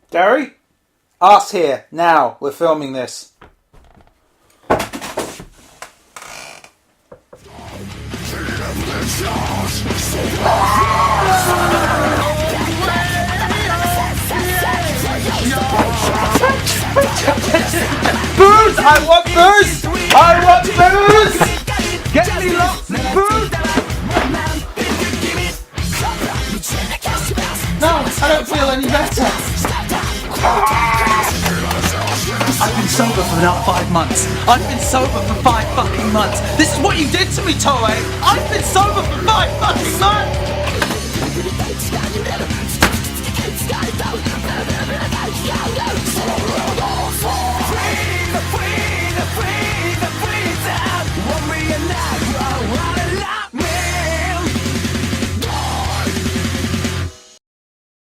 Gary? Us here, now. We're filming this. Booze! I want booze! I want booze! Get me lots of booze! No, I don't feel any better. I've been sober for about 5 months. I've been sober for 5 fucking months. This is what you did to me, Toei. I've been sober for 5 fucking months.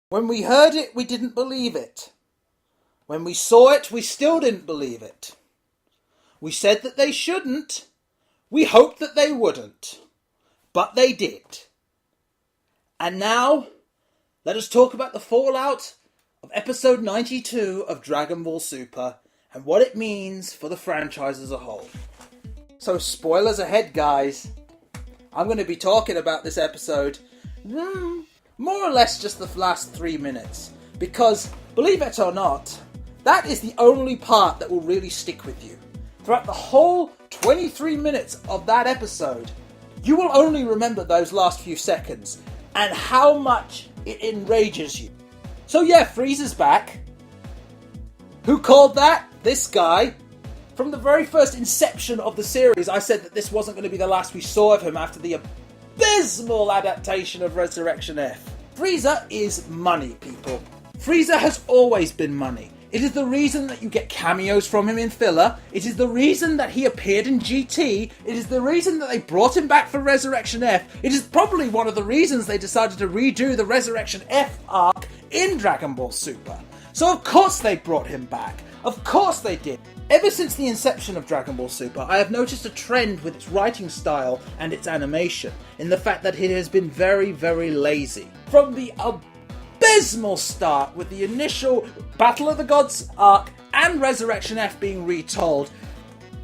When we heard it, we didn't believe it. When we saw it, we still didn't believe it. We said that they shouldn't. We hoped that they wouldn't. But they did. And now, let us talk about the fallout of episode 92 of Dragon Ball Super and what it means for the franchise as a whole. So spoilers ahead, guys. I'm going to be talking about this episode more or less just the last 3 minutes. Because, believe it or not, that is the only part that will really stick with you. Throughout the whole 23 minutes of that episode, you will only remember those last few seconds and how much it enrages you. So yeah, Frieza's back. Who called that? This guy. From the very first inception of the series, I said that this wasn't going to be the last we saw of him after the abysmal adaptation of Resurrection F. Frieza is money, people. Frieza has always been money. It is the reason that you get cameos from him in filler. It is the reason that he appeared in GT. It is the reason that they brought him back for Resurrection F. It is probably one of the reasons they decided to redo the Resurrection F arc in Dragon Ball Super. So of course they brought him back. Of course they did. Ever since the inception of Dragon Ball Super, I have noticed a trend with its writing style and its animation, in the fact that it has been very, very lazy. From the abysmal start with the initial Battle of the Gods arc and Resurrection F being retold,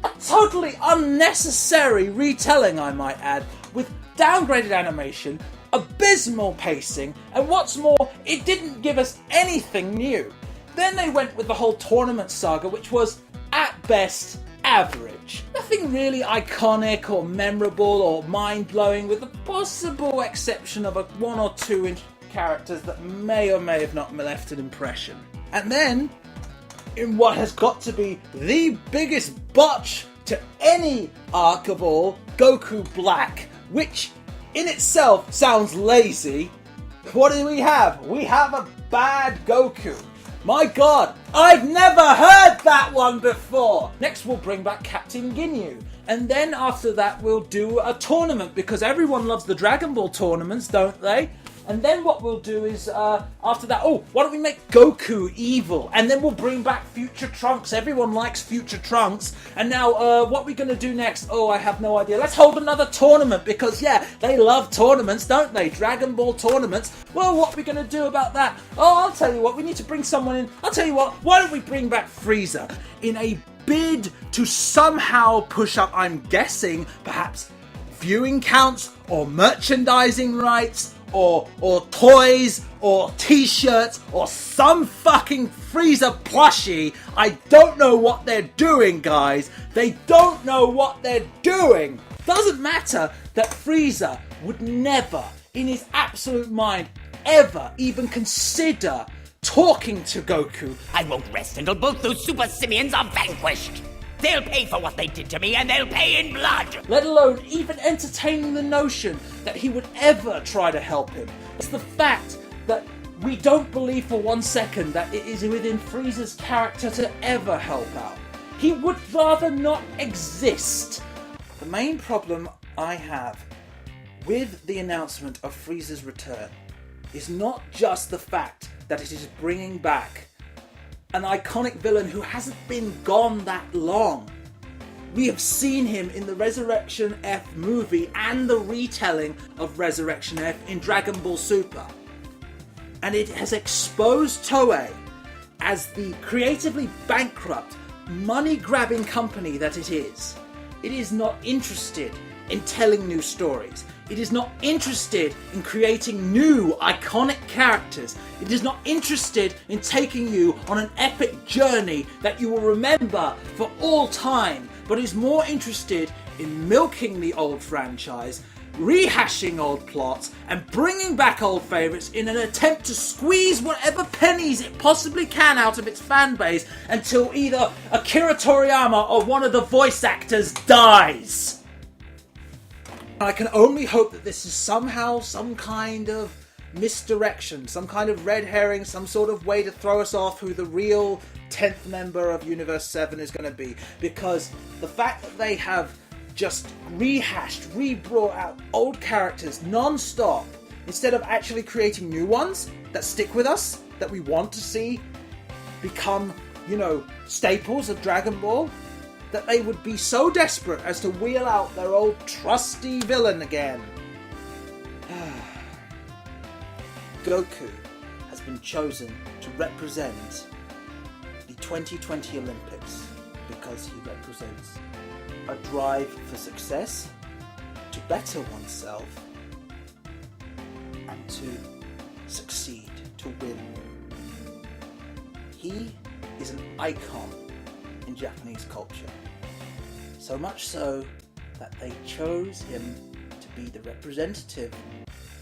a totally unnecessary retelling, I might add, with downgraded animation, abysmal pacing, and what's more, it didn't give us anything new. Then they went with the whole tournament saga, which was, at best, average. Nothing really iconic or memorable or mind-blowing, with the possible exception of 1 or 2 characters that may or may have not left an impression. And then, in what has got to be the biggest botch to any arc of all, Goku Black, which in itself sounds lazy. What do we have? We have a bad Goku. My god, I've never heard that one before! Next we'll bring back Captain Ginyu. And then after that we'll do a tournament, because everyone loves the Dragon Ball tournaments, don't they? And then what we'll do is, after that, why don't we make Goku evil? And then we'll bring back Future Trunks. Everyone likes Future Trunks. And now, what are we going to do next? Oh, I have no idea. Let's hold another tournament, because, yeah, they love tournaments, don't they? Dragon Ball tournaments. Well, what are we going to do about that? Oh, I'll tell you what, we need to bring someone in. I'll tell you what, why don't we bring back Frieza in a bid to somehow push up, I'm guessing, perhaps viewing counts or merchandising rights, or toys, or t-shirts, or some fucking Frieza plushie. I don't know what they're doing, guys. They don't know what they're doing. Doesn't matter that Frieza would never, in his absolute mind, ever even consider talking to Goku. I won't rest until both those Super Simians are vanquished. They'll pay for what they did to me, and they'll pay in blood! Let alone even entertaining the notion that he would ever try to help him. It's the fact that we don't believe for 1 second that it is within Frieza's character to ever help out. He would rather not exist. The main problem I have with the announcement of Frieza's return is not just the fact that it is bringing back an iconic villain who hasn't been gone that long. We have seen him in the Resurrection F movie and the retelling of Resurrection F in Dragon Ball Super. And it has exposed Toei as the creatively bankrupt, money-grabbing company that it is. It is not interested in telling new stories. It is not interested in creating new, iconic characters. It is not interested in taking you on an epic journey that you will remember for all time, but is more interested in milking the old franchise, rehashing old plots, and bringing back old favourites in an attempt to squeeze whatever pennies it possibly can out of its fan base until either Akira Toriyama or one of the voice actors dies. I can only hope that this is somehow some kind of misdirection, some kind of red herring, some sort of way to throw us off who the real 10th member of Universe 7 is going to be. Because the fact that they have just rehashed, re-brought out old characters non-stop, instead of actually creating new ones that stick with us, that we want to see become, staples of Dragon Ball, that they would be so desperate as to wheel out their old trusty villain again. Goku has been chosen to represent the 2020 Olympics because he represents a drive for success, to better oneself, and to succeed, to win. He is an icon in Japanese culture. So much so that they chose him to be the representative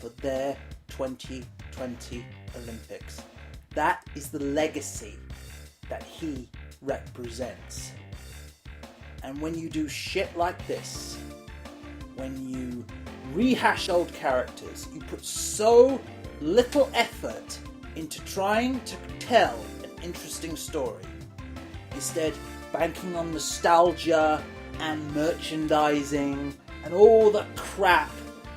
for their 2020 Olympics. That is the legacy that he represents. And when you do shit like this, when you rehash old characters, you put so little effort into trying to tell an interesting story, instead banking on nostalgia and merchandising and all the crap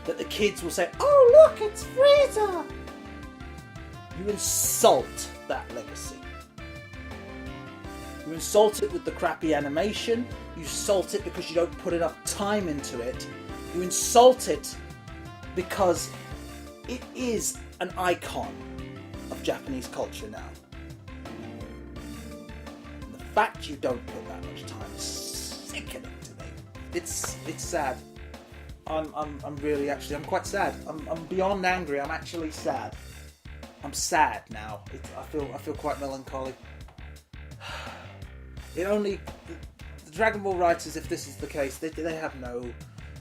that the kids will say, "Oh look, it's Freeza!" You insult that legacy. You insult it with the crappy animation. You insult it because you don't put enough time into it. You insult it because it is an icon of Japanese culture now. And the fact you don't put that much time is sickening to me. It's sad. I'm quite sad. I'm beyond angry. I'm actually sad. I'm sad now. I feel quite melancholy. The Dragon Ball writers, if this is the case, they have no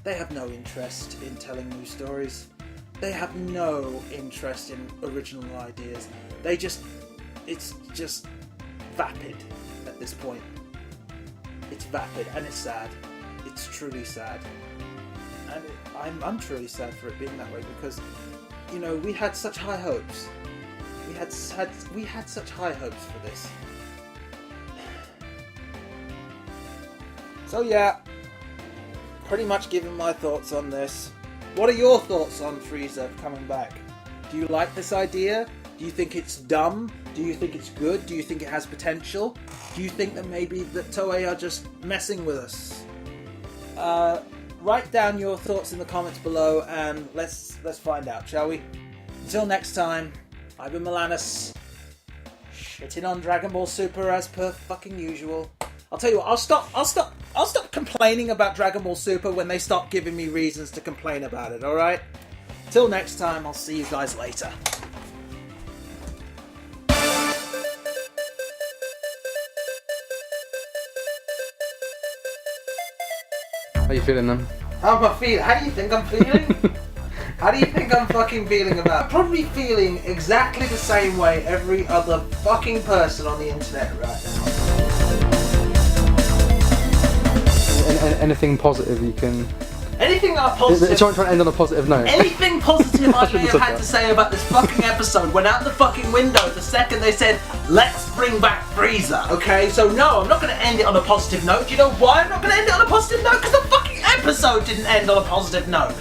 interest in telling new stories. They have no interest in original ideas. It's just vapid at this point. It's vapid and it's sad. It's truly sad. And I'm truly sad for it being that way because, we had such high hopes. We had such high hopes for this. So yeah, pretty much giving my thoughts on this. What are your thoughts on Freeza coming back? Do you like this idea? Do you think it's dumb? Do you think it's good? Do you think it has potential? Do you think that maybe that Toei are just messing with us? Write down your thoughts in the comments below and let's find out, shall we? Until next time, I've been Milanous, shitting on Dragon Ball Super as per fucking usual. I'll tell you what, I'll stop complaining about Dragon Ball Super when they stop giving me reasons to complain about it, alright? Till next time, I'll see you guys later. How you feeling then? How am I feeling? How do you think I'm feeling? How do you think I'm fucking feeling about it? I'm probably feeling exactly the same way every other fucking person on the internet right now. Anything positive you can... Anything positive... Trying to end on a positive note. Anything positive I may have had to say about this fucking episode went out the fucking window the second they said, let's bring back Freeza. Okay, so no, I'm not going to end it on a positive note. Do you know why I'm not going to end it on a positive note? Because the fucking episode episode didn't end on a positive note.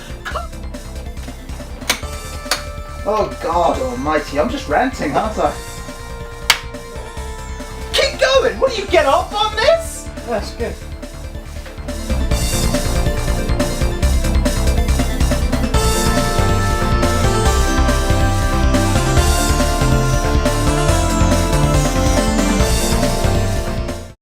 Oh God almighty, I'm just ranting, aren't I? Keep going! What do you get off on this? That's good.